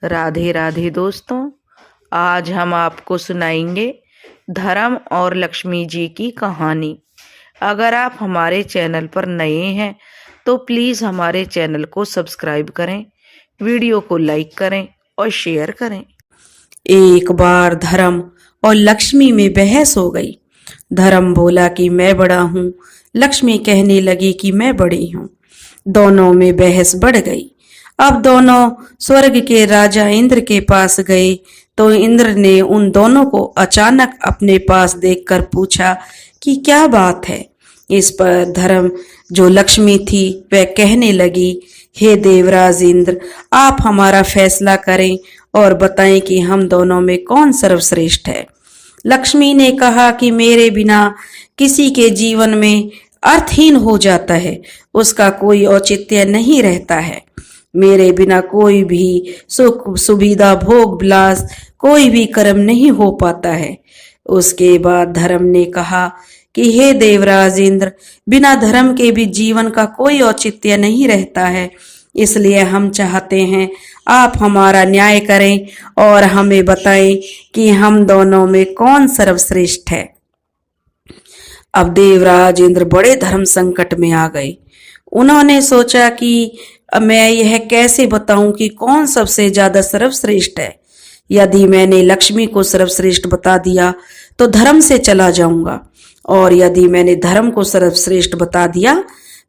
राधे राधे दोस्तों। आज हम आपको सुनाएंगे धर्म और लक्ष्मी जी की कहानी। अगर आप हमारे चैनल पर नए हैं तो प्लीज़ हमारे चैनल को सब्सक्राइब करें, वीडियो को लाइक करें और शेयर करें। एक बार धर्म और लक्ष्मी में बहस हो गई। धर्म बोला कि मैं बड़ा हूँ, लक्ष्मी कहने लगी कि मैं बड़ी हूँ। दोनों में बहस बढ़ गई। अब दोनों स्वर्ग के राजा इंद्र के पास गए तो इंद्र ने उन दोनों को अचानक अपने पास देखकर पूछा कि क्या बात है। इस पर धर्म, जो लक्ष्मी थी, वह कहने लगी, हे देवराज इंद्र, आप हमारा फैसला करें और बताएं कि हम दोनों में कौन सर्वश्रेष्ठ है। लक्ष्मी ने कहा कि मेरे बिना किसी के जीवन में अर्थहीन हो जाता है, उसका कोई औचित्य नहीं रहता है। मेरे बिना कोई भी सुख सुविधा भोग विलास कोई भी कर्म नहीं हो पाता है। उसके बाद धर्म ने कहा कि हे देवराज इंद्र, बिना धर्म के भी जीवन का कोई औचित्य नहीं रहता है। इसलिए हम चाहते हैं आप हमारा न्याय करें और हमें बताएं कि हम दोनों में कौन सर्वश्रेष्ठ है। अब देवराज इंद्र बड़े धर्म संकट में आ गए। उन्होंने सोचा कि अब मैं यह कैसे बताऊं कि कौन सबसे ज्यादा सर्वश्रेष्ठ है। यदि मैंने लक्ष्मी को सर्वश्रेष्ठ बता दिया तो धर्म से चला जाऊंगा, और यदि मैंने धर्म को सर्वश्रेष्ठ बता दिया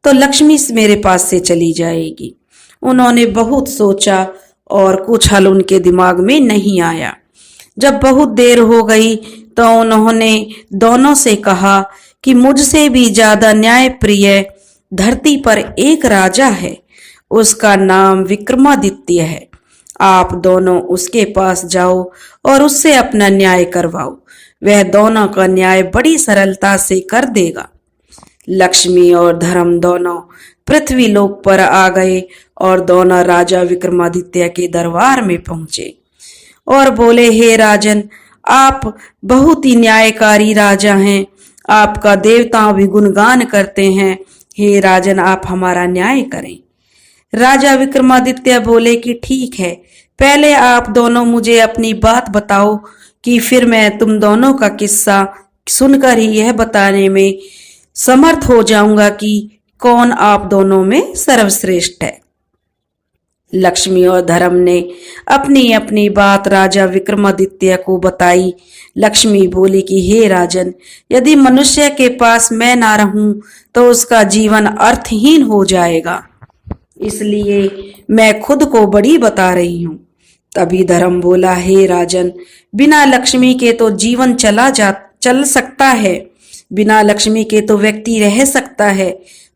तो लक्ष्मी मेरे पास से चली जाएगी। उन्होंने बहुत सोचा और कुछ हल उनके दिमाग में नहीं आया। जब बहुत देर हो गई तो उन्होंने दोनों से कहा कि मुझसे भी ज्यादा न्याय प्रिय धरती पर एक राजा है, उसका नाम विक्रमादित्य है। आप दोनों उसके पास जाओ और उससे अपना न्याय करवाओ, वह दोनों का न्याय बड़ी सरलता से कर देगा। लक्ष्मी और धर्म दोनों पृथ्वी लोक पर आ गए और दोनों राजा विक्रमादित्य के दरबार में पहुंचे और बोले, हे राजन, आप बहुत ही न्यायकारी राजा हैं, आपका देवता भी गुणगान करते हैं। हे राजन, आप हमारा न्याय करें। राजा विक्रमादित्य बोले कि ठीक है, पहले आप दोनों मुझे अपनी बात बताओ कि फिर मैं तुम दोनों का किस्सा सुनकर ही यह बताने में समर्थ हो जाऊंगा कि कौन आप दोनों में सर्वश्रेष्ठ है। लक्ष्मी और धर्म ने अपनी अपनी बात राजा विक्रमादित्य को बताई। लक्ष्मी बोली कि हे राजन, यदि मनुष्य के पास मैं ना रहूं तो उसका जीवन अर्थहीन हो जाएगा, इसलिए मैं खुद को बड़ी बता रही हूं। तभी धर्म बोला, हे राजन, बिना लक्ष्मी के तो जीवन चल सकता है, बिना लक्ष्मी के तो व्यक्ति रह सकता है,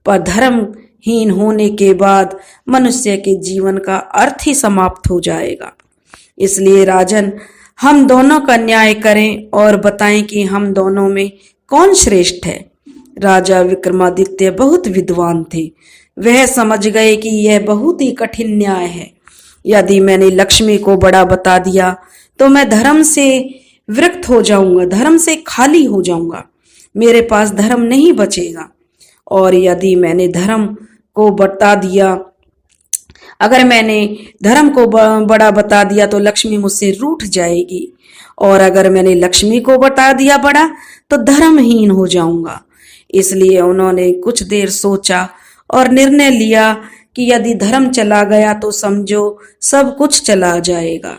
पर धर्महीन होने के बाद मनुष्य के जीवन का अर्थ ही समाप्त हो जाएगा। इसलिए राजन, हम दोनों का न्याय करें और बताएं कि हम दोनों में कौन श्रेष्ठ है। राजा विक्रमादित्य बहुत विद्वान थे। वह समझ गए कि यह बहुत ही कठिन न्याय है। यदि मैंने लक्ष्मी को बड़ा बता दिया तो मैं धर्म से विरक्त हो जाऊंगा, धर्म से खाली हो जाऊंगा, मेरे पास धर्म नहीं बचेगा। और यदि मैंने धर्म को बता दिया, अगर मैंने धर्म को बड़ा बता दिया तो लक्ष्मी मुझसे रूठ जाएगी, और अगर मैंने लक्ष्मी को बता दिया बड़ा तो धर्महीन हो जाऊंगा। इसलिए उन्होंने कुछ देर सोचा और निर्णय लिया कि यदि धर्म चला गया तो समझो सब कुछ चला जाएगा,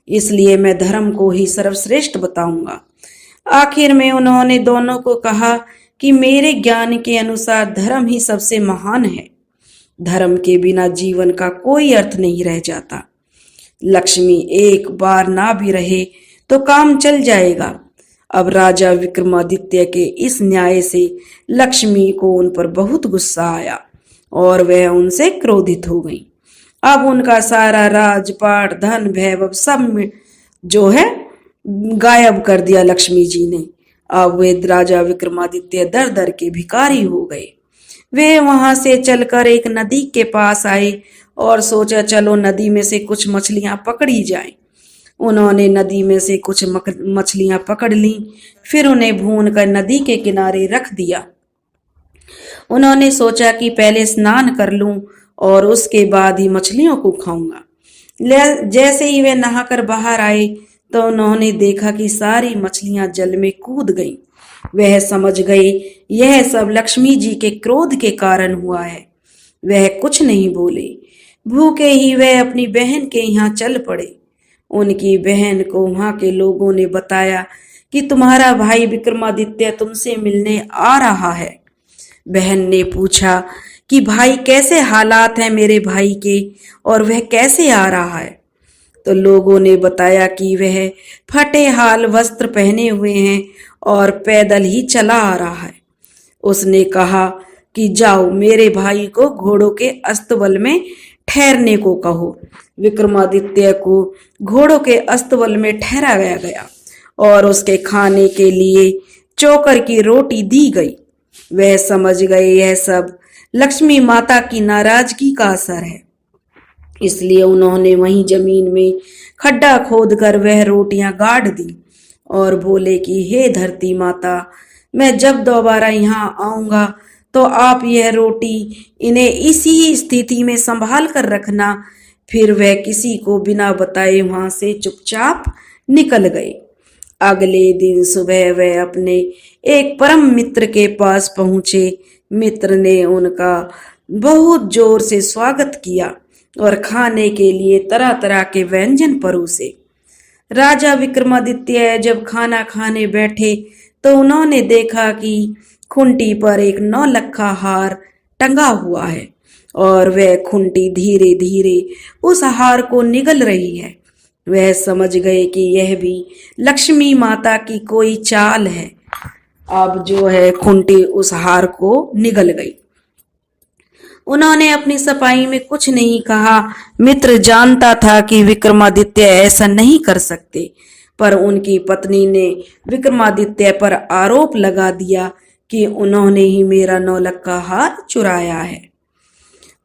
इसलिए मैं धर्म को ही सर्वश्रेष्ठ बताऊंगा। आखिर में उन्होंने दोनों को कहा कि मेरे ज्ञान के अनुसार धर्म ही सबसे महान है। धर्म के बिना जीवन का कोई अर्थ नहीं रह जाता। लक्ष्मी एक बार ना भी रहे तो काम चल जाएगा। अब राजा विक्रमादित्य के इस न्याय से लक्ष्मी को उन पर बहुत गुस्सा आया और वह उनसे क्रोधित हो गई। अब उनका सारा राजपाट, धन, वैभव सब जो है गायब कर दिया लक्ष्मी जी ने। अब वे राजा विक्रमादित्य दर दर के भिखारी हो गए। वे वहां से चलकर एक नदी के पास आए और सोचा, चलो नदी में से कुछ मछलियां पकड़ी जाएं। उन्होंने नदी में से कुछ मछलियां पकड़ ली, फिर उन्हें भून कर नदी के किनारे रख दिया। उन्होंने सोचा कि पहले स्नान कर लूं और उसके बाद ही मछलियों को खाऊंगा। जैसे ही वे नहाकर बाहर आए तो उन्होंने देखा कि सारी मछलियां जल में कूद गईं। वह समझ गए यह सब लक्ष्मी जी के क्रोध के कारण हुआ है। वह कुछ नहीं बोले। भूखे ही वह अपनी बहन के यहाँ चल पड़े। उनकी बहन को वहां के लोगों ने बताया कि तुम्हारा भाई विक्रमादित्य तुमसे मिलने आ रहा है। बहन ने पूछा कि भाई कैसे हालात हैं मेरे भाई के और वह कैसे आ रहा है। तो लोगों ने बताया कि वह फटे हाल वस्त्र पहने हुए हैं और पैदल ही चला आ रहा है। उसने कहा कि जाओ मेरे भाई को घोड़ों के अस्तबल में ठहरने को कहो। विक्रमादित्य को घोड़ों के अस्तबल में ठहराया गया और उसके खाने के लिए चोकर की रोटी दी गई। वह समझ गए यह सब लक्ष्मी माता की नाराजगी का असर है, इसलिए उन्होंने वहीं जमीन में खड्डा खोदकर वह रोटियां गाड़ दी और बोले कि हे धरती माता, मैं जब दोबारा यहाँ आऊंगा तो आप यह रोटी इन्हें इसी स्थिति में संभाल कर रखना। फिर वह किसी को बिना बताए वहां से चुपचाप निकल गए। अगले दिन सुबह वह अपने एक परम मित्र के पास पहुंचे। मित्र ने उनका बहुत जोर से स्वागत किया और खाने के लिए तरह तरह के व्यंजन परोसे। राजा विक्रमादित्य जब खाना खाने बैठे तो उन्होंने देखा कि खूंटी पर एक 9 लक्खा हार टंगा हुआ है और वह खूंटी धीरे धीरे उस हार को निगल रही है। वह समझ गए कि यह भी लक्ष्मी माता की कोई चाल है। अब जो है खूंटी उस हार को निगल गई। उन्होंने अपनी सफाई में कुछ नहीं कहा। मित्र जानता था कि विक्रमादित्य ऐसा नहीं कर सकते, पर उनकी पत्नी ने विक्रमादित्य पर आरोप लगा दिया कि उन्होंने ही मेरा 9 लक्खा हार चुराया है।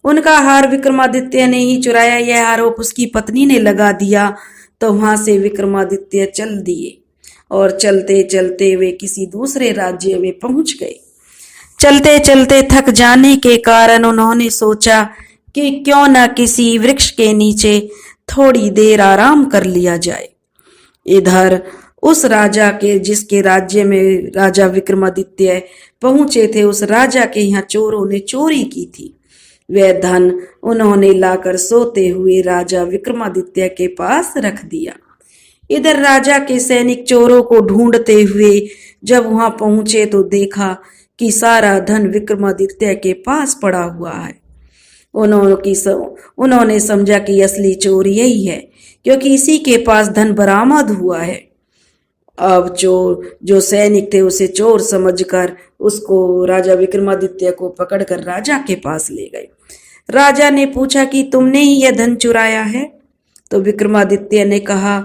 उनका हार विक्रमादित्य ने ही चुराया, यह आरोप उसकी पत्नी ने लगा दिया। तो वहां से विक्रमादित्य चल दिए और चलते चलते वे किसी दूसरे राज्य में पहुंच गए। चलते चलते थक जाने के कारण उन्होंने सोचा कि क्यों न किसी वृक्ष के नीचे थोड़ी देर आराम कर लिया जाए। इधर उस राजा के जिसके राज्य में राजा विक्रमादित्य पहुंचे थे, उस राजा के यहाँ चोरों ने चोरी की थी। वह धन उन्होंने लाकर सोते हुए राजा विक्रमादित्य के पास रख दिया। इधर राजा के सैनिक चोरों को ढूंढते हुए जब वहां पहुंचे तो देखा कि सारा धन विक्रमादित्य के पास पड़ा हुआ है। उन्होंने समझा कि असली चोर यही है, क्योंकि इसी के पास धन बरामद हुआ है। अब जो सैनिक थे उसे चोर समझकर उसको राजा विक्रमादित्य को पकड़कर राजा के पास ले गए। राजा ने पूछा कि तुमने ही यह धन चुराया है? तो विक्रमादित्य ने कहा,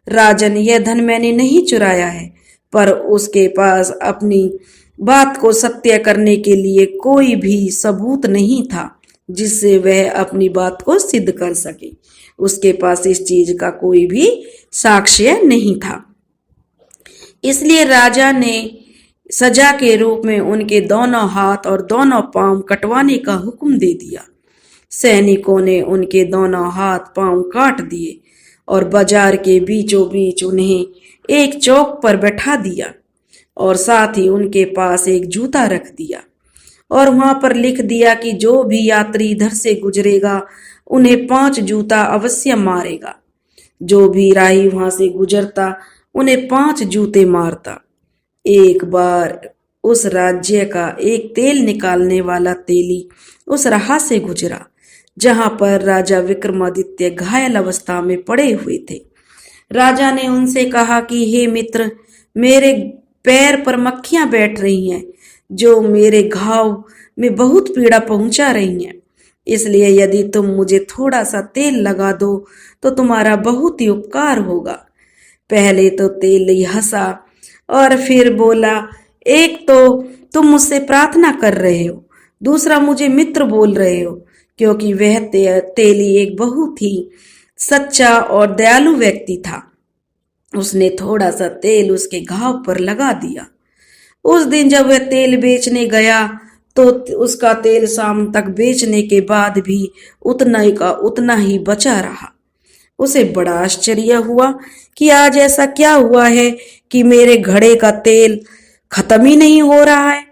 राजन, यह धन मैंने नहीं चुराया है, पर उसके पास अपनी बात को सत्य करने के लिए कोई भी सबूत नहीं था जिससे वह अपनी बात को सिद्ध कर सके। उसके पास इस चीज का कोई भी साक्ष्य नहीं था। इसलिए राजा ने सजा के रूप में उनके दोनों हाथ और दोनों पांव कटवाने का हुक्म दे दिया। सैनिकों ने उनके दोनों हाथ पांव काट दिए और बाजार के बीचों बीच उन्हें एक चौक पर बैठा दिया और साथ ही उनके पास एक जूता रख दिया और वहां पर लिख दिया कि जो भी यात्री इधर से गुजरेगा उन्हें 5 जूता अवश्य मारेगा। जो भी राही वहां से गुजरता उन्हें 5 जूते मारता। एक बार उस राज्य का एक तेल निकालने वाला तेली उस राह से गुजरा जहां पर राजा विक्रमादित्य घायल अवस्था में पड़े हुए थे। राजा ने उनसे कहा कि हे मित्र, मेरे पैर पर मक्खियां बैठ रही हैं जो मेरे घाव में बहुत पीड़ा पहुंचा रही हैं। इसलिए यदि तुम मुझे थोड़ा सा तेल लगा दो तो तुम्हारा बहुत ही उपकार होगा। पहले तो तेली हंसा और फिर बोला, एक तो तुम मुझसे प्रार्थना कर रहे हो, दूसरा मुझे मित्र बोल रहे हो, क्योंकि वह तेली एक बहुत ही सच्चा और दयालु व्यक्ति था। उसने थोड़ा सा तेल उसके घाव पर लगा दिया। उस दिन जब वह तेल बेचने गया तो उसका तेल शाम तक बेचने के बाद भी उतना ही बचा रहा। उसे बड़ा आश्चर्य हुआ कि आज ऐसा क्या हुआ है कि मेरे घड़े का तेल खत्म ही नहीं हो रहा है।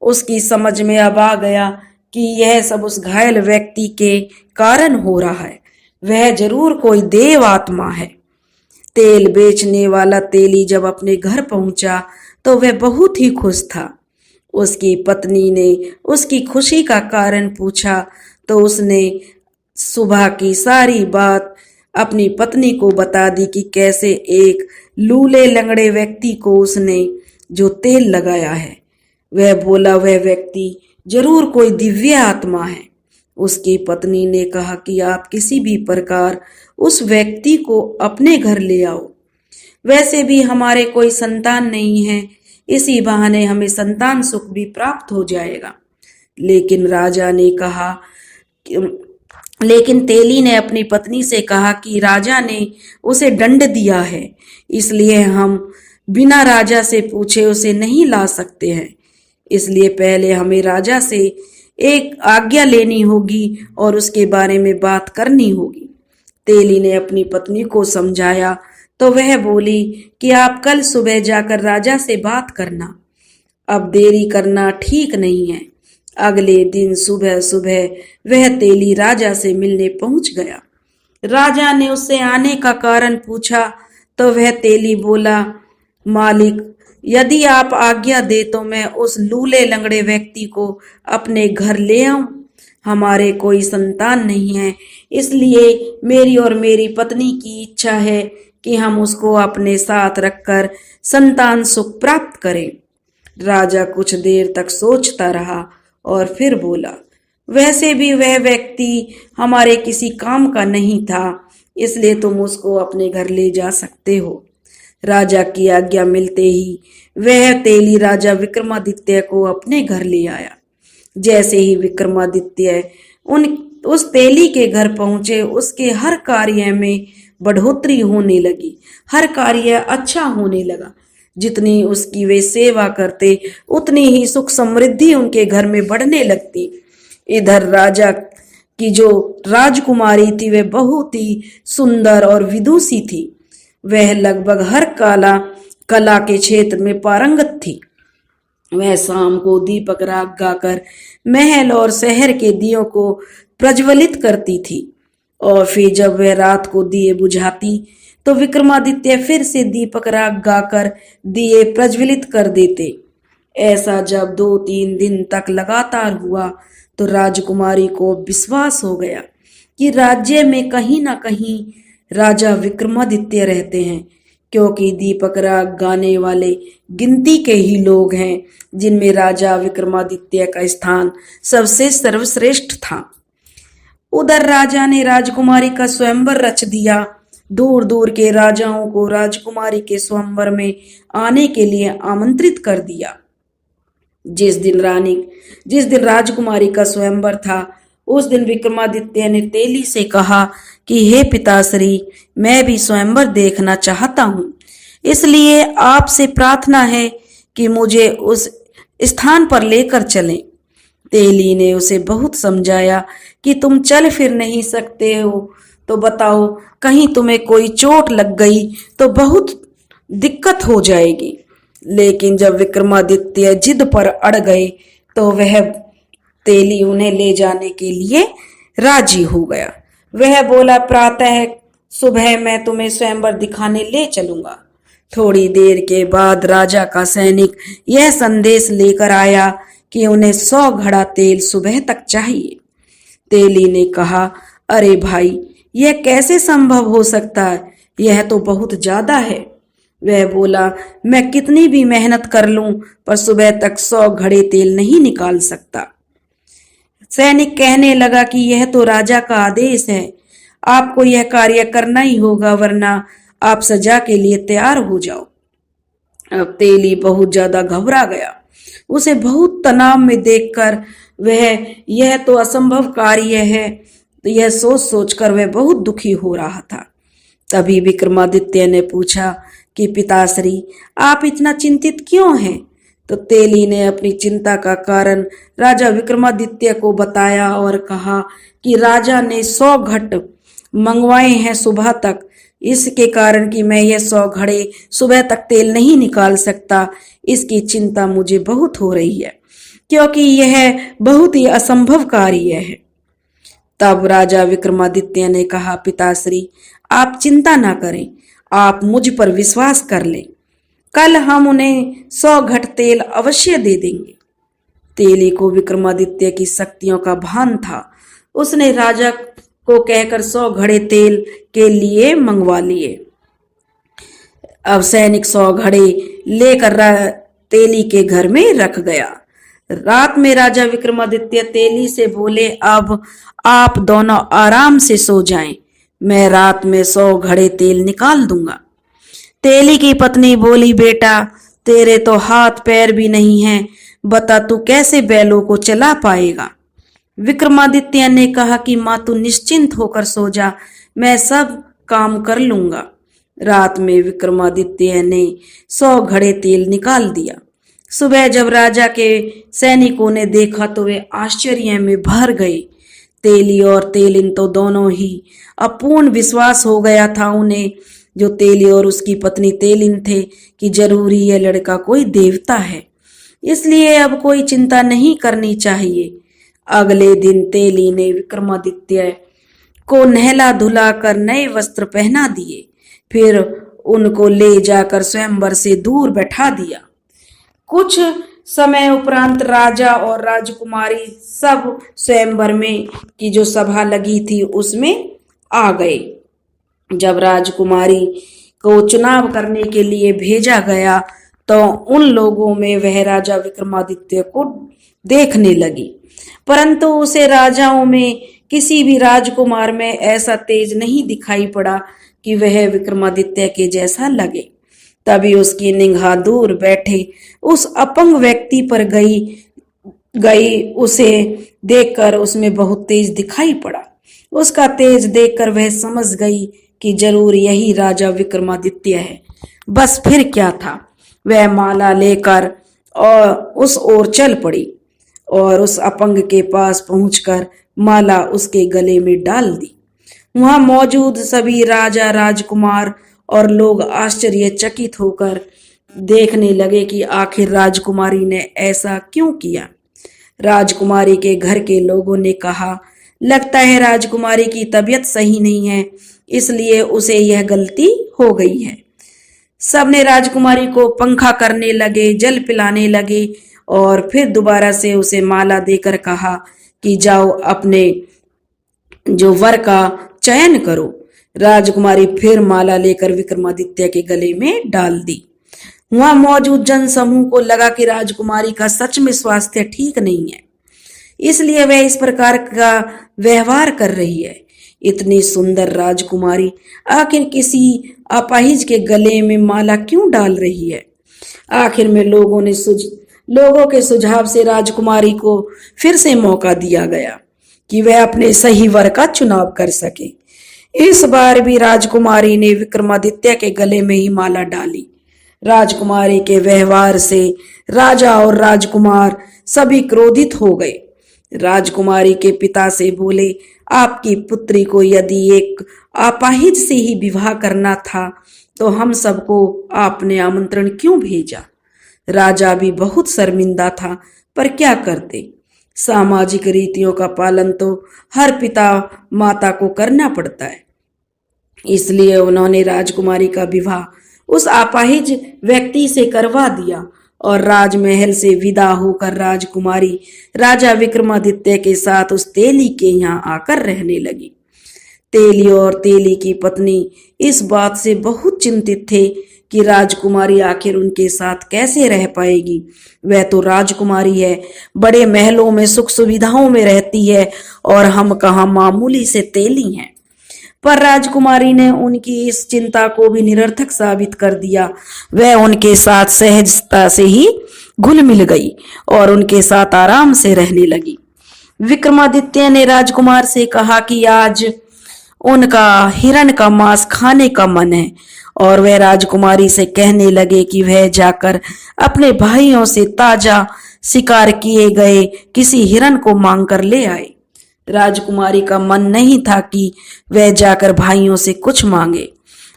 उसकी समझ में अब आ गया कि यह सब उस घायल व्यक्ति के कारण हो रहा है। वह जरूर कोई देव आत्मा है। तेल बेचने वाला तेली जब अपने घर पहुंचा तो वह बहुत ही खुश था। उसकी पत्नी ने उसकी खुशी का कारण पूछा तो उसने सुबह की सारी बात अपनी पत्नी को बता दी कि कैसे एक लूले लंगड़े व्यक्ति को उसने जो तेल लगाया है। वह बोला वह व्यक्ति जरूर कोई दिव्य आत्मा है। उसकी पत्नी ने कहा कि आप किसी भी प्रकार उस व्यक्ति को अपने घर ले आओ। वैसे भी हमारे कोई संतान नहीं है, इसी बहाने हमें संतान सुख भी प्राप्त हो जाएगा। लेकिन राजा ने कहा लेकिन तेली ने अपनी पत्नी से कहा कि राजा ने उसे दंड दिया है, इसलिए हम बिना राजा से पूछे उसे नहीं ला सकते हैं। इसलिए पहले हमें राजा से एक आज्ञा लेनी होगी और उसके बारे में बात करनी होगी। तेली ने अपनी पत्नी को समझाया तो वह बोली कि आप कल सुबह जाकर राजा से बात करना, अब देरी करना ठीक नहीं है। अगले दिन सुबह सुबह वह तेली राजा से मिलने पहुंच गया। राजा ने उससे आने का कारण पूछा तो वह तेली बोला, मालिक, यदि आप आज्ञा दे तो मैं उस लूले लंगड़े व्यक्ति को अपने घर ले आऊं। हमारे कोई संतान नहीं है, इसलिए मेरी और मेरी पत्नी की इच्छा है कि हम उसको अपने साथ रखकर संतान सुख प्राप्त करें। राजा कुछ देर तक सोचता रहा और फिर बोला, वैसे भी वह व्यक्ति हमारे किसी काम का नहीं था, इसलिए तुम उसको अपने घर ले जा सकते हो। राजा की आज्ञा मिलते ही वह तेली राजा विक्रमादित्य को अपने घर ले आया। जैसे ही विक्रमादित्य उस तेली के घर पहुंचे, उसके हर कार्य में बढ़ोतरी होने लगी, हर कार्य अच्छा होने लगा। जितनी उसकी वे सेवा करते उतनी ही सुख समृद्धि उनके घर में बढ़ने लगती। इधर राजा की जो राजकुमारी थी वह बहुत ही सुंदर और विदुषी थी। वह लगभग हर कला के क्षेत्र में पारंगत थी। वह शाम को दीपक राग गाकर महल और शहर के दियों को प्रज्वलित करती थी और फिर जब वह रात को दिए बुझाती तो विक्रमादित्य फिर से दीपक राग गाकर दिए प्रज्वलित कर देते। ऐसा जब 2-3 दिन तक लगातार हुआ तो राजकुमारी को विश्वास हो गया कि राज्य में कहीं ना कहीं राजा विक्रमादित्य रहते हैं, क्योंकि दीपक राग गाने वाले गिनती के ही लोग हैं जिनमें राजा विक्रमादित्य का स्थान सबसे सर्वश्रेष्ठ था। उधर राजा ने राजकुमारी का स्वयंवर रच दिया। दूर दूर के राजाओं को राजकुमारी के स्वयंवर में आने के लिए आमंत्रित कर दिया। जिस दिन राजकुमारी का स्वयंवर था, उस दिन विक्रमादित्य ने तेली से कहा कि हे पिताश्री, मैं भी स्वयंवर देखना चाहता हूँ, इसलिए आपसे प्रार्थना है कि मुझे उस स्थान पर लेकर चलें। तेली ने उसे बहुत समझाया कि तुम चल फिर नहीं सकते हो तो बताओ, कहीं तुम्हें कोई चोट लग गई तो बहुत दिक्कत हो जाएगी। लेकिन जब विक्रमादित्य जिद पर अड़ गए तो वह तेली उन्हें ले जाने के लिए राजी हो गया। वह बोला, प्रातः सुबह मैं तुम्हें स्वयंवर दिखाने ले चलूंगा। थोड़ी देर के बाद राजा का सैनिक यह संदेश लेकर आया कि उन्हें 100 घड़ा तेल सुबह तक चाहिए। तेली ने कहा, अरे भाई, यह कैसे संभव हो सकता है, यह तो बहुत ज्यादा है। वह बोला, मैं कितनी भी मेहनत कर लूं पर सुबह तक 100 घड़े तेल नहीं निकाल सकता। सैनिक कहने लगा कि यह तो राजा का आदेश है, आपको यह कार्य करना ही होगा, वरना आप सजा के लिए तैयार हो जाओ। अब तेली बहुत ज्यादा घबरा गया। उसे बहुत तनाव में देखकर वह यह तो असंभव कार्य है, तो यह सोच सोचकर वह बहुत दुखी हो रहा था। तभी विक्रमादित्य ने पूछा कि पिताश्री, आप इतना चिंतित क्यों हैं? तो तेली ने अपनी चिंता का कारण राजा विक्रमादित्य को बताया और कहा कि राजा ने 100 घट मंगवाए हैं सुबह तक, इसके कारण कि मैं ये 100 घड़े सुबह तक तेल नहीं निकाल सकता, इसकी चिंता मुझे बहुत हो रही है, क्योंकि यह बहुत ही असंभव कार्य है। तब राजा विक्रमादित्य ने कहा, पिताश्री आप चिंता ना करें, आप मुझ पर विश्वास कर लें, कल हम उन्हें 100 घट तेल अवश्य दे देंगे। तेली को विक्रमादित्य की शक्तियों का भान था। उसने राजा को कहकर 100 घड़े तेल के लिए मंगवा लिए। अब सैनिक 100 घड़े लेकर तेली के घर में रख गया। रात में राजा विक्रमादित्य तेली से बोले, अब आप दोनों आराम से सो जाएं, मैं रात में 100 घड़े तेल निकाल दूंगा। तेली की पत्नी बोली, बेटा तेरे तो हाथ पैर भी नहीं हैं, बता तू कैसे बैलों को चला पाएगा। विक्रमादित्य ने कहा कि माँ तू निश्चिंत होकर सो जा, मैं सब काम कर लूंगा। रात में विक्रमादित्य ने 100 घड़े तेल निकाल दिया। सुबह जब राजा के सैनिकों ने देखा तो वे आश्चर्य में भर गए। तेली और तेलिन तो दोनों ही अपूर्ण विश्वास हो गया था उन्हें, जो तेली और उसकी पत्नी तेलिन थे, कि जरूरी यह लड़का कोई देवता है, इसलिए अब कोई चिंता नहीं करनी चाहिए। अगले दिन तेली ने विक्रमादित्य को नहला धुला कर नए वस्त्र पहना दिए, फिर उनको ले जाकर स्वयंवर से दूर बैठा दिया। कुछ समय उपरांत राजा और राजकुमारी सब स्वयंवर में की जो सभा लगी थी उसमें आ गए। जब राजकुमारी को चुनाव करने के लिए भेजा गया तो उन लोगों में वह राजा विक्रमादित्य को देखने लगी, परंतु उसे राजाओं में किसी भी राजकुमार में ऐसा तेज नहीं दिखाई पड़ा कि वह विक्रमादित्य के जैसा लगे। तभी उसकी निगाह दूर बैठे उस अपंग व्यक्ति पर गई उसे देखकर उसमें बहुत तेज दिखाई पड़ा। उसका तेज देखकर वह समझ गई कि जरूर यही राजा विक्रमादित्य है। बस फिर क्या था, वह माला लेकर और उस ओर चल पड़ी और उस अपंग के पास पहुंचकर माला उसके गले में डाल दी। वहां मौजूद सभी राजा राजकुमार और लोग आश्चर्यचकित होकर देखने लगे कि आखिर राजकुमारी ने ऐसा क्यों किया। राजकुमारी के घर के लोगों ने कहा, लगता है राजकुमारी की तबीयत सही नहीं है, इसलिए उसे यह गलती हो गई है। सबने राजकुमारी को पंखा करने लगे, जल पिलाने लगे और फिर दोबारा से उसे माला देकर कहा कि जाओ अपने जो वर का चयन करो। राजकुमारी फिर माला लेकर विक्रमादित्य के गले में डाल दी। वहां मौजूद जन समूह को लगा कि राजकुमारी का सच में स्वास्थ्य ठीक नहीं है, इसलिए वह इस प्रकार का व्यवहार कर रही है। इतनी सुंदर राजकुमारी आखिर किसी अपाहिज के गले में माला क्यों डाल रही है। आखिर में लोगों के सुझाव से राजकुमारी को फिर से मौका दिया गया कि वह अपने सही वर का चुनाव कर सके। इस बार भी राजकुमारी ने विक्रमादित्य के गले में ही माला डाली। राजकुमारी के व्यवहार से राजा और राजकुमार सभी क्रोधित हो गए। राजकुमारी के पिता से बोले, आपकी पुत्री को यदि एक अपाहिज से ही विवाह करना था तो हम सबको आपने आमंत्रण क्यों भेजा। राजा भी बहुत शर्मिंदा था, पर क्या करते, सामाजिक रीतियों का पालन तो हर पिता माता को करना पड़ता है। इसलिए उन्होंने राजकुमारी का विवाह उस अपाहिज व्यक्ति से करवा दिया और राजमहल से विदा होकर राजकुमारी राजा विक्रमादित्य के साथ उस तेली के यहाँ आकर रहने लगी। तेली और तेली की पत्नी इस बात से बहुत चिंतित थे कि राजकुमारी आखिर उनके साथ कैसे रह पाएगी। वह तो राजकुमारी है, बड़े महलों में सुख सुविधाओं में रहती है और हम कहाँ मामूली से तेली हैं। पर राजकुमारी ने उनकी इस चिंता को भी निरर्थक साबित कर दिया। वह उनके साथ सहजता से ही घुल मिल गई और उनके साथ आराम से रहने लगी। विक्रमादित्य ने राजकुमार से कहा कि आज उनका हिरण का मांस खाने का मन है और वह राजकुमारी से कहने लगे कि वह जाकर अपने भाइयों से ताजा शिकार किए गए किसी हिरण को मांग कर ले आए। राजकुमारी का मन नहीं था कि वह जाकर भाइयों से कुछ मांगे,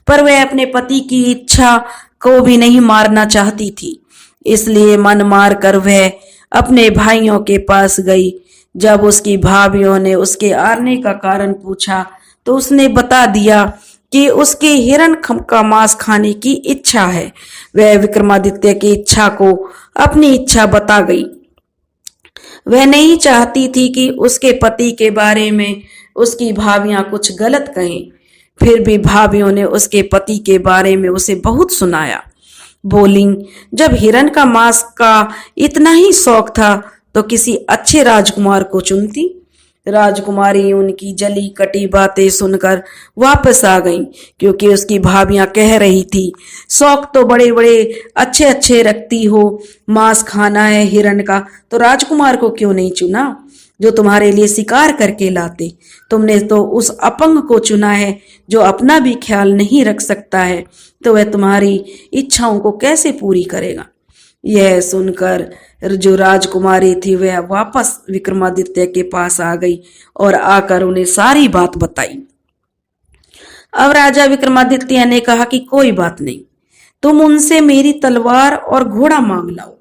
पर वह अपने पति की इच्छा को भी नहीं मारना चाहती थी। इसलिए मन मार कर वह अपने भाइयों के पास गई। जब उसकी भाभियों ने उसके आने का कारण पूछा तो उसने बता दिया कि उसके हिरण का मांस खाने की इच्छा है। वह विक्रमादित्य की इच्छा को अपनी इच्छा बता गई। वह नहीं चाहती थी कि उसके पति के बारे में उसकी भाभियां कुछ गलत कहें। फिर भी भाभियों ने उसके पति के बारे में उसे बहुत सुनाया। बोली, जब हिरण का मांस का इतना ही शौक था तो किसी अच्छे राजकुमार को चुनती। राजकुमारी उनकी जली कटी बातें सुनकर वापस आ गई, क्योंकि उसकी भाभियां कह रही थी, शौक तो बड़े बड़े अच्छे अच्छे रखती हो, मांस खाना है हिरण का, तो राजकुमार को क्यों नहीं चुना जो तुम्हारे लिए शिकार करके लाते। तुमने तो उस अपंग को चुना है जो अपना भी ख्याल नहीं रख सकता है, तो वह तुम्हारी इच्छाओं को कैसे पूरी करेगा। यह सुनकर जो राजकुमारी थी वह वापस विक्रमादित्य के पास आ गई और आकर उन्हें सारी बात बताई। अब राजा विक्रमादित्य ने कहा कि कोई बात नहीं, तुम उनसे मेरी तलवार और घोड़ा मांग लाओ।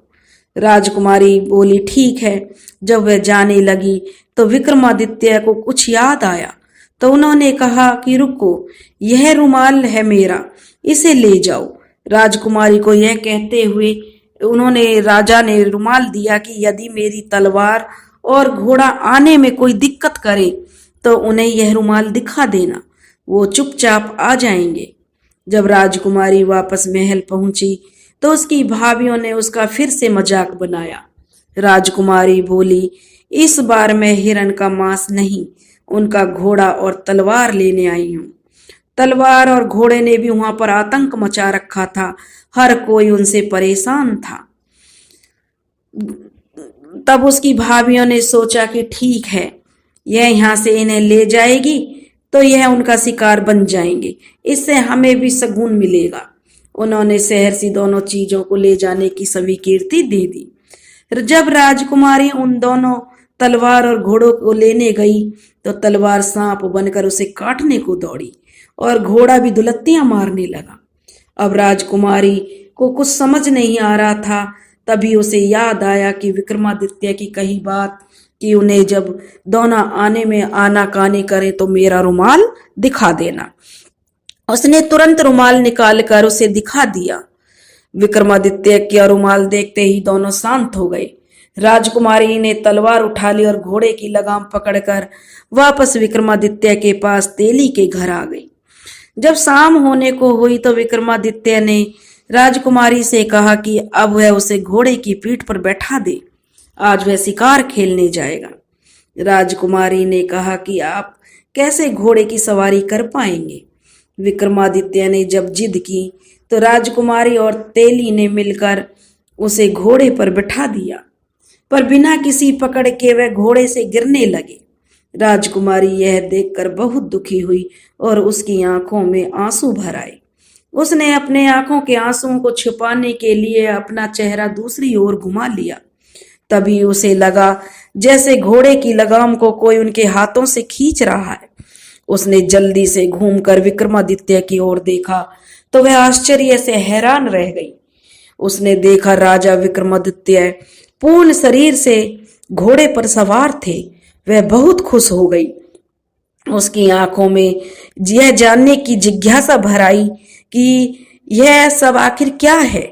राजकुमारी बोली, ठीक है। जब वह जाने लगी तो विक्रमादित्य को कुछ याद आया, तो उन्होंने कहा कि रुको, यह रुमाल है मेरा, इसे ले जाओ। राजकुमारी को यह कहते हुए राजा ने रुमाल दिया कि यदि मेरी तलवार और घोड़ा आने में कोई दिक्कत करे तो उन्हें यह रुमाल दिखा देना, वो चुपचाप आ जाएंगे। जब राजकुमारी वापस महल पहुंची तो उसकी भाभियों ने उसका फिर से मजाक बनाया। राजकुमारी बोली, इस बार मैं हिरण का मांस नहीं, उनका घोड़ा और तलवार लेने आई हूं। तलवार और घोड़े ने भी वहां पर आतंक मचा रखा था, हर कोई उनसे परेशान था। तब उसकी भाभियों ने सोचा कि ठीक है, यह यहां से इन्हें ले जाएगी तो यह उनका शिकार बन जाएंगे, इससे हमें भी शगुन मिलेगा। उन्होंने शहर से दोनों चीजों को ले जाने की स्वीकृति दे दी। जब राजकुमारी उन दोनों तलवार और घोड़ों को लेने गई तो तलवार सांप बनकर उसे काटने को दौड़ी और घोड़ा भी दुलत्तियां मारने लगा। अब राजकुमारी को कुछ समझ नहीं आ रहा था। तभी उसे याद आया कि विक्रमादित्य की कही बात कि उन्हें जब दोनों आने में आनाकानी करे तो मेरा रुमाल दिखा देना। उसने तुरंत रुमाल निकालकर उसे दिखा दिया। विक्रमादित्य का रुमाल देखते ही दोनों शांत हो गए। राजकुमारी ने तलवार उठा ली और घोड़े की लगाम पकड़कर वापस विक्रमादित्य के पास तेली के घर आ गई। जब शाम होने को हुई तो विक्रमादित्य ने राजकुमारी से कहा कि अब वह उसे घोड़े की पीठ पर बैठा दे, आज वह शिकार खेलने जाएगा। राजकुमारी ने कहा कि आप कैसे घोड़े की सवारी कर पाएंगे। विक्रमादित्य ने जब जिद की तो राजकुमारी और तेली ने मिलकर उसे घोड़े पर बैठा दिया, पर बिना किसी पकड़ के वह घोड़े से गिरने लगे। राजकुमारी यह देखकर बहुत दुखी हुई और उसकी आंखों में आंसू भर आए। उसने अपने आंखों के आंसुओं को छुपाने के लिए अपना चेहरा दूसरी ओर घुमा लिया। तभी उसे लगा जैसे घोड़े की लगाम को कोई उनके हाथों से खींच रहा है। उसने जल्दी से घूमकर विक्रमादित्य की ओर देखा तो वह आश्चर्य से हैरान रह गई। उसने देखा राजा विक्रमादित्य पूर्ण शरीर से घोड़े पर सवार थे। वह बहुत खुश हो गई। उसकी आंखों में यह जानने की जिज्ञासा भर आई कि यह सब आखिर क्या है।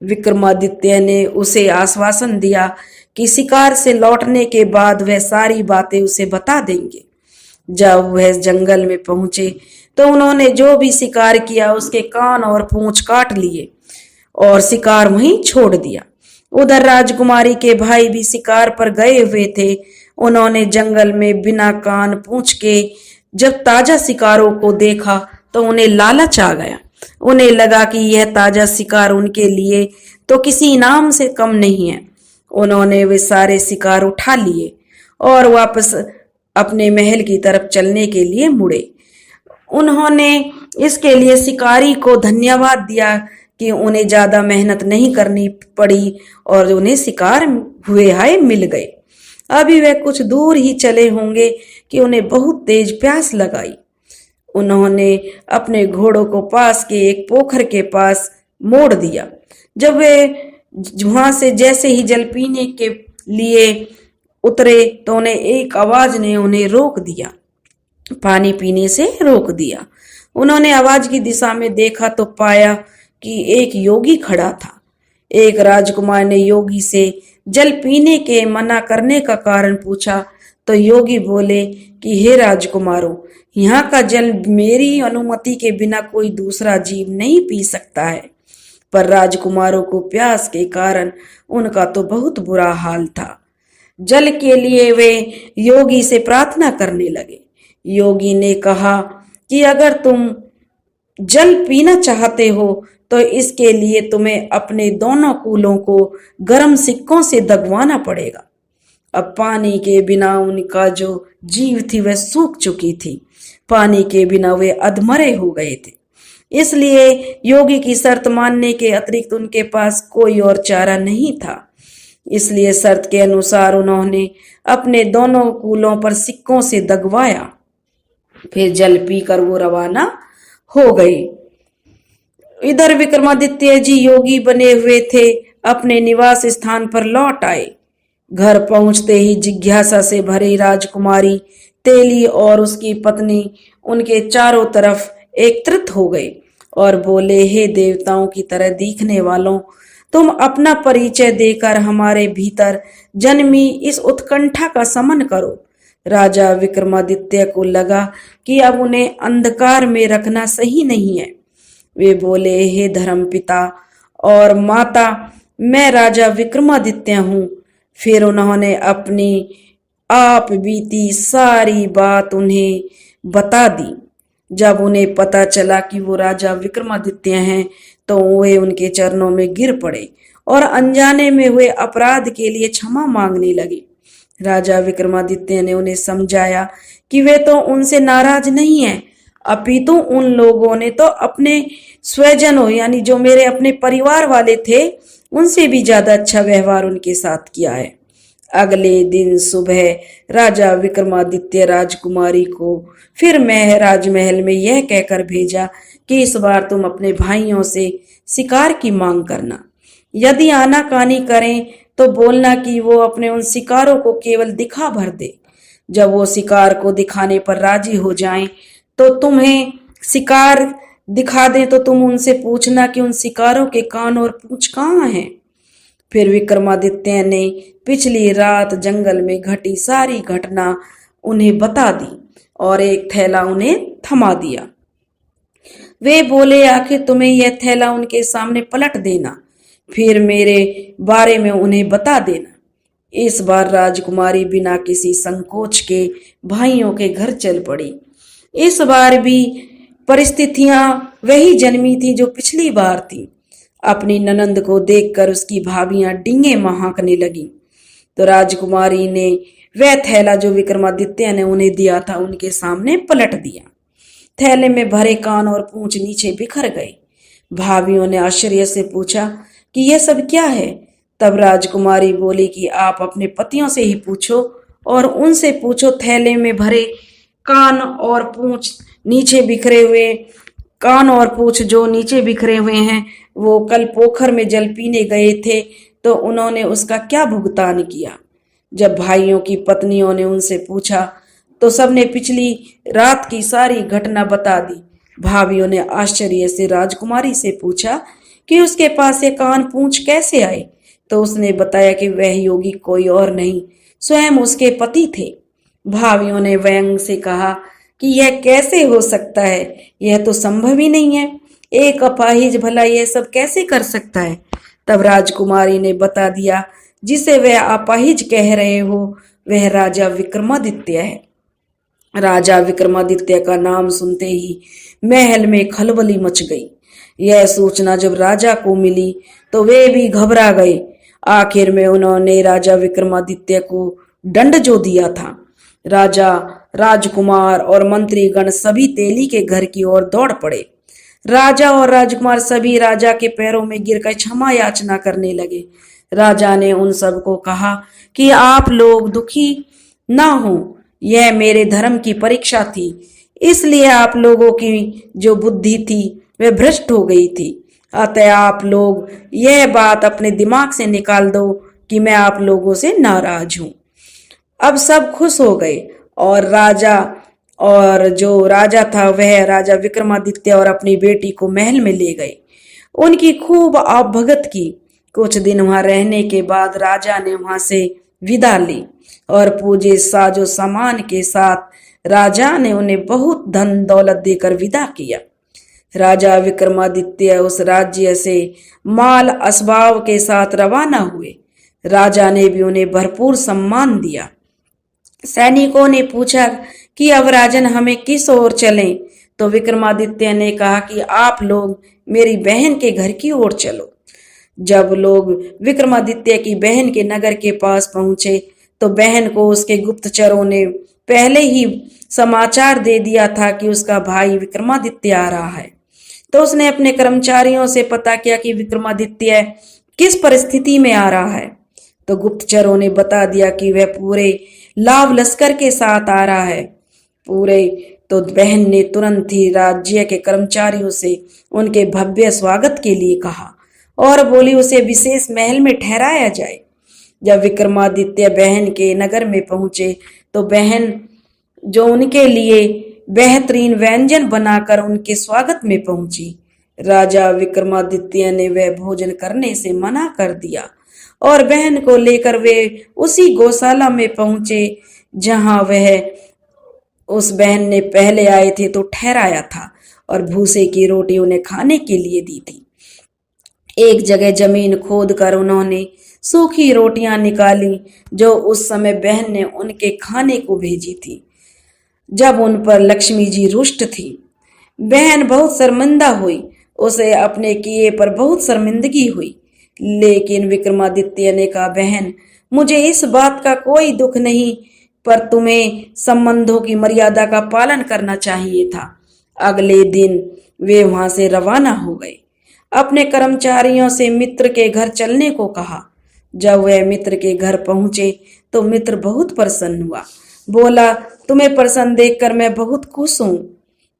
विक्रमादित्य ने उसे आश्वासन दिया कि शिकार से लौटने के बाद वह सारी बातें उसे बता देंगे। जब वह जंगल में पहुंचे तो उन्होंने जो भी शिकार किया उसके कान और पूंछ काट लिए और शिकार वहीं छोड़ दिया। उधर राजकुमारी के भाई भी शिकार पर गए हुए थे। उन्होंने जंगल में बिना कान पूंछ के जब ताजा शिकारों को देखा तो उन्हें लालच आ गया। उन्हें लगा कि यह ताजा शिकार उनके लिए तो किसी इनाम से कम नहीं है। उन्होंने वे सारे शिकार उठा लिए और वापस अपने महल की तरफ चलने के लिए मुड़े। उन्होंने इसके लिए शिकारी को धन्यवाद दिया कि उन्हें ज्यादा मेहनत नहीं करनी पड़ी और उन्हें शिकार हुए हाय मिल गए। अभी वे कुछ दूर ही चले होंगे कि उन्हें बहुत तेज प्यास लगाई। उन्होंने अपने घोड़ों को पास के एक पोखर के पास मोड़ दिया। जब वे वहां से जैसे ही जल पीने के लिए उतरे तो उन्हें एक आवाज ने उन्हें रोक दिया, पानी पीने से रोक दिया। उन्होंने आवाज की दिशा में देखा तो पाया कि एक योगी खड़ा था। एक राजकुमार ने योगी से जल पीने के मना करने का कारण पूछा तो योगी बोले कि हे राजकुमारों, यहाँ का जल मेरी अनुमति के बिना कोई दूसरा जीव नहीं पी सकता है। पर राजकुमारों को प्यास के कारण उनका तो बहुत बुरा हाल था। जल के लिए वे योगी से प्रार्थना करने लगे। योगी ने कहा कि अगर तुम जल पीना चाहते हो तो इसके लिए तुम्हें अपने दोनों कूलों को गर्म सिक्कों से दगवाना पड़ेगा। अब पानी के बिना उनका जो जीव थी वह सूख चुकी थी। पानी के बिना वे अधमरे हो गए थे। इसलिए योगी की शर्त मानने के अतिरिक्त उनके पास कोई और चारा नहीं था। इसलिए शर्त के अनुसार उन्होंने अपने दोनों कूलों पर सिक्कों से दगवाया। फिर जल पीकर वो रवाना हो गए। इधर विक्रमादित्य जी योगी बने हुए थे, अपने निवास स्थान पर लौट आए। घर पहुंचते ही जिज्ञासा से भरी राजकुमारी तेली और उसकी पत्नी उनके चारों तरफ एकत्रित हो गए और बोले, हे देवताओं की तरह दिखने वालों, तुम अपना परिचय देकर हमारे भीतर जन्मी इस उत्कंठा का शमन करो। राजा विक्रमादित्य को लगा कि अब उन्हें अंधकार में रखना सही नहीं है। वे बोले, हे धर्मपिता और माता, मैं राजा विक्रमादित्य हूँ। फिर उन्होंने अपनी आप बीती सारी बात उन्हें बता दी। जब उन्हें पता चला कि वो राजा विक्रमादित्य हैं तो वे उनके चरणों में गिर पड़े और अनजाने में हुए अपराध के लिए क्षमा मांगने लगे। राजा विक्रमादित्य ने उन्हें समझाया कि वे तो उनसे नाराज नहीं हैं, अपितु उन लोगों ने तो अपने स्वजनों यानी जो मेरे अपने परिवार वाले थे उनसे भी ज्यादा अच्छा व्यवहार उनके साथ किया है। अगले दिन सुबह राजा विक्रमादित्य राजकुमारी को फिर राजमहल में यह कहकर भेजा कि इस बार तुम अपने भाइयों से शिकार की मांग करना। यदि आनाकानी करें तो बोलना कि वो अपने उन शिकारों को केवल दिखा भर दे। जब वो शिकार को दिखाने पर राजी हो जाएं तो तुम्हें शिकार दिखा दें तो तुम उनसे पूछना कि उन शिकारों के कान और पूंछ कहाँ हैं। फिर विक्रमादित्य ने पिछली रात जंगल में घटी सारी घटना उन्हें बता दी और एक थैला उन्हें थमा दिया। वे बोले, आखिर तुम्हें यह थैला उनके सामने पलट देना, फिर मेरे बारे में उन्हें बता देना। इस बार राजकुमारी बिना किसी संकोच के भाइयों के घर चल पड़ी। इस बार भी परिस्थितियां वही जन्मी थी जो पिछली बार थी। अपनी ननंद को देखकर उसकी भाभियां डींगे हाँकने लगी तो राजकुमारी ने वह थैला जो विक्रमादित्य ने उन्हें दिया था उनके सामने पलट दिया। थैले में भरे कान और पूंछ नीचे बिखर गए। भाभियों ने आश्चर्य से पूछा कि यह सब क्या है। तब राजकुमारी बोली कि आप अपने पतियों से ही पूछो और उनसे पूछो थैले में भरे कान और पूंछ नीचे बिखरे हुए कान और पूंछ जो नीचे बिखरे हुए हैं वो कल पोखर में जल पीने गए थे तो उन्होंने उसका क्या भुगतान किया। जब भाइयों की पत्नियों ने उनसे पूछा तो सबने पिछली रात की सारी घटना बता दी। भाभियों ने आश्चर्य से राजकुमारी से पूछा कि उसके पास ये कान पूंछ कैसे आए तो उसने बताया कि वह योगी कोई और नहीं स्वयं उसके पति थे। भाभियों ने व्यंग से कहा कि यह कैसे हो सकता है, यह तो संभव ही नहीं है। एक अपाहिज भला यह सब कैसे कर सकता है। तब राजकुमारी ने बता दिया जिसे वह अपाहिज कह रहे हो वह राजा विक्रमादित्य है। राजा विक्रमादित्य का नाम सुनते ही महल में खलबली मच गई। यह सूचना जब राजा को मिली तो वे भी घबरा गए। आखिर में उन्होंने राजा विक्रमादित्य को दंड जो दिया था। राजा, राजकुमार और मंत्रीगण सभी तेली के घर की ओर दौड़ पड़े। राजा और राजकुमार सभी राजा के पैरों में गिरकर क्षमा याचना करने लगे। राजा ने उन सबको कहा कि आप लोग दुखी ना हो, यह मेरे धर्म की परीक्षा थी, इसलिए आप लोगों की जो बुद्धि थी वह भ्रष्ट हो गई थी। अतः आप लोग यह बात अपने दिमाग से निकाल दो कि मैं आप लोगों से नाराज हूं। अब सब खुश हो गए और जो राजा था वह राजा विक्रमादित्य और अपनी बेटी को महल में ले गए। उनकी खूब आवभगत की। कुछ दिन वहां रहने के बाद राजा ने वहां से विदा ली और पूजे साजो सामान के साथ राजा ने उन्हें बहुत धन दौलत देकर विदा किया। राजा विक्रमादित्य उस राज्य से माल असबाब के साथ रवाना हुए। राजा ने भी उन्हें भरपूर सम्मान दिया। सैनिकों ने पूछा कि अब राजन हमें किस ओर चलें, तो विक्रमादित्य ने कहा कि आप लोग मेरी बहन के घर की ओर चलो। जब लोग विक्रमादित्य की बहन के नगर के पास पहुंचे तो बहन को उसके गुप्तचरों ने पहले ही समाचार दे दिया था कि उसका भाई विक्रमादित्य आ रहा है। तो उसने अपने कर्मचारियों से पता किया कि विक्रमादित्य किस परिस्थिति में आ रहा है। तो गुप्तचरों ने बता दिया कि वह पूरे लाव लश्कर के साथ आ रहा है। तो बहन ने तुरंत ही राज्य के कर्मचारियों से उनके भव्य स्वागत के लिए कहा और बोली उसे विशेष महल में ठहराया जाए। जब विक्रमादित्य बहन के नगर में पहुंचे तो बहन जो उनके लिए बेहतरीन व्यंजन बनाकर उनके स्वागत में पहुंची। राजा विक्रमादित्य ने वह भोजन करने से मना कर दिया और बहन को लेकर वे उसी गौशाला में पहुंचे जहां वह उस बहन ने पहले आए थे तो ठहराया था और भूसे की रोटी उन्हें खाने के लिए दी थी। एक जगह जमीन खोद कर उन्होंने सूखी रोटियां निकाली जो उस समय बहन ने उनके खाने को भेजी थी। जब उन पर लक्ष्मी जी रुष्ट थी, बहन बहुत शर्मिंदा हुई। उसे अपने किए पर बहुत शर्मिंदगी हुई। लेकिन विक्रमादित्य ने कहा, बहन मुझे इस बात का कोई दुख नहीं, पर तुम्हें संबंधों की मर्यादा का पालन करना चाहिए था। अगले दिन वे वहां से रवाना हो गए। अपने कर्मचारियों से मित्र के घर चलने को कहा। जब वह मित्र के घर पहुंचे तो मित्र बहुत प्रसन्न हुआ। बोला, तुम्हें प्रसन्न देखकर मैं बहुत खुश हूं।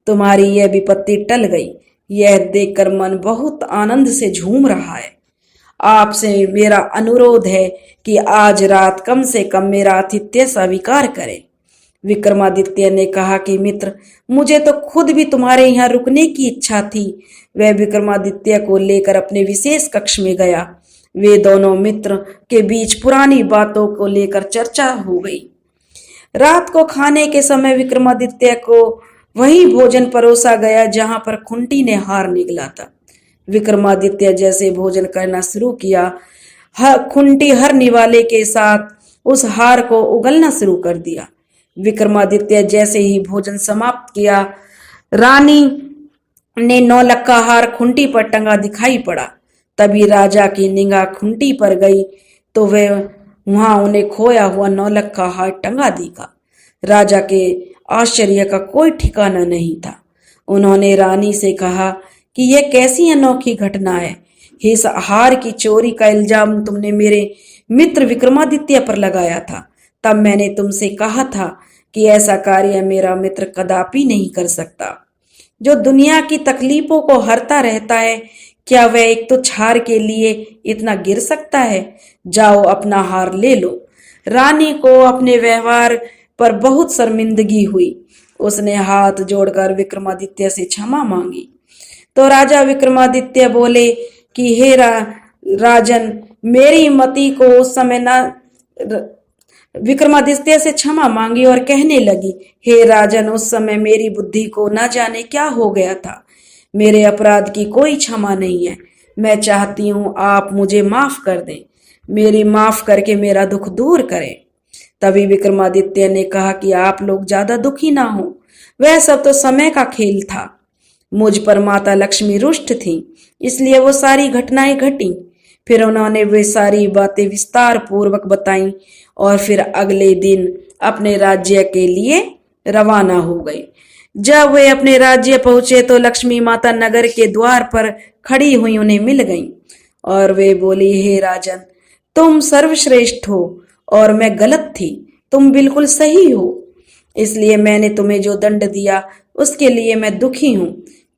तुम्हारी यह विपत्ति टल गई। यह देखकर मन बहुत आनंद से झूम रहा है। आपसे मेरा अनुरोध है कि आज रात कम से कम मेरा आतिथ्य स्वीकार करें। विक्रमादित्य ने कहा कि मित्र, मुझे तो खुद भी तुम्हारे यहाँ रुकने की इच्छा थी। वह विक्रमादित्य को लेकर अपने विशेष कक्ष में गया। वे दोनों मित्र के बीच पुरानी बातों को लेकर चर्चा हो गई। रात को खाने के समय विक्रमादित्य को वही भोजन परोसा गया जहां पर खुंटी ने हार निगला था। विक्रमादित्य जैसे भोजन करना शुरू किया, खुंटी हर निवाले के साथ उस हार को उगलना शुरू कर दिया। विक्रमादित्य जैसे ही भोजन समाप्त किया, रानी ने नौलखा हार खुंटी पर टंगा दिखाई पड़ा। तभी राजा की निगाह खुंटी पर गई तो वह वहां उन्हें खोया हुआ नौलखा हार टंगा दिखा। राजा के आश्चर्य का कोई ठिकाना नहीं था। उन्होंने रानी से कहा कि यह कैसी अनोखी घटना है। इस हार की चोरी का इल्जाम तुमने मेरे मित्र विक्रमादित्य पर लगाया था। तब मैंने तुमसे कहा था कि ऐसा कार्य मेरा मित्र कदापि नहीं कर सकता, जो दुनिया की तकलीफों को हरता रहता है। क्या वह एक तुच्छ हार के लिए इतना गिर सकता है? जाओ अपना हार ले लो। रानी को अपने व्यवहार पर बहुत शर्मिंदगी हुई। उसने हाथ जोड़कर विक्रमादित्य से क्षमा मांगी। तो राजा विक्रमादित्य बोले कि हे राजन, मेरी मति को उस समय विक्रमादित्य से क्षमा मांगी और कहने लगी, हे राजन, उस समय मेरी बुद्धि को न जाने क्या हो गया था। मेरे अपराध की कोई क्षमा नहीं है। मैं चाहती हूँ आप मुझे माफ कर दें, मेरी माफ करके मेरा दुख दूर करें। तभी विक्रमादित्य ने कहा कि आप लोग ज्यादा दुखी ना हो, वह सब तो समय का खेल था। मुझ पर माता लक्ष्मी रुष्ट थी, इसलिए वो सारी घटनाएं घटी। फिर उन्होंने वे सारी बातें विस्तार पूर्वक बताई और फिर अगले दिन अपने राज्य के लिए रवाना हो गए। जब वे अपने राज्य पहुंचे तो लक्ष्मी माता नगर के द्वार पर खड़ी हुई उन्हें मिल गईं और वे बोली, हे राजन, तुम सर्वश्रेष्ठ हो और मैं गलत थी, तुम बिल्कुल सही हो। इसलिए मैंने तुम्हें जो दंड दिया उसके लिए मैं दुखी हूँ।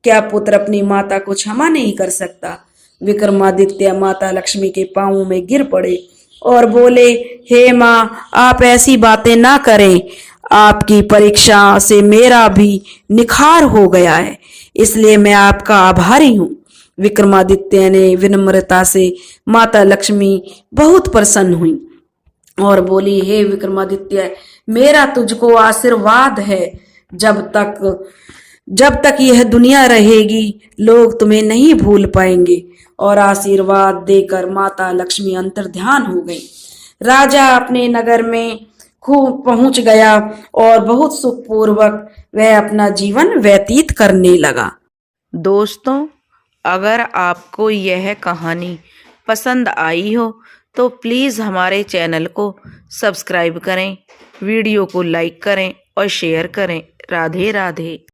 क्या पुत्र अपनी माता को क्षमा नहीं कर सकता? विक्रमादित्य माता लक्ष्मी के पांवों में गिर पड़े और बोले, हे माँ, आप ऐसी बातें ना करें। आपकी परीक्षा से मेरा भी निखार हो गया है, इसलिए मैं आपका आभारी हूँ। विक्रमादित्य ने विनम्रता से माता लक्ष्मी बहुत प्रसन्न हुई और बोली, हे विक्रमादित्य, मेरा तुझको आशीर्वाद है। जब तक यह दुनिया रहेगी लोग तुम्हें नहीं भूल पाएंगे। और आशीर्वाद देकर माता लक्ष्मी अंतर्ध्यान हो गई। राजा अपने नगर में खूब पहुंच गया और बहुत सुखपूर्वक वह अपना जीवन व्यतीत करने लगा। दोस्तों, अगर आपको यह कहानी पसंद आई हो तो प्लीज़ हमारे चैनल को सब्सक्राइब करें, वीडियो को लाइक करें और शेयर करें। राधे राधे।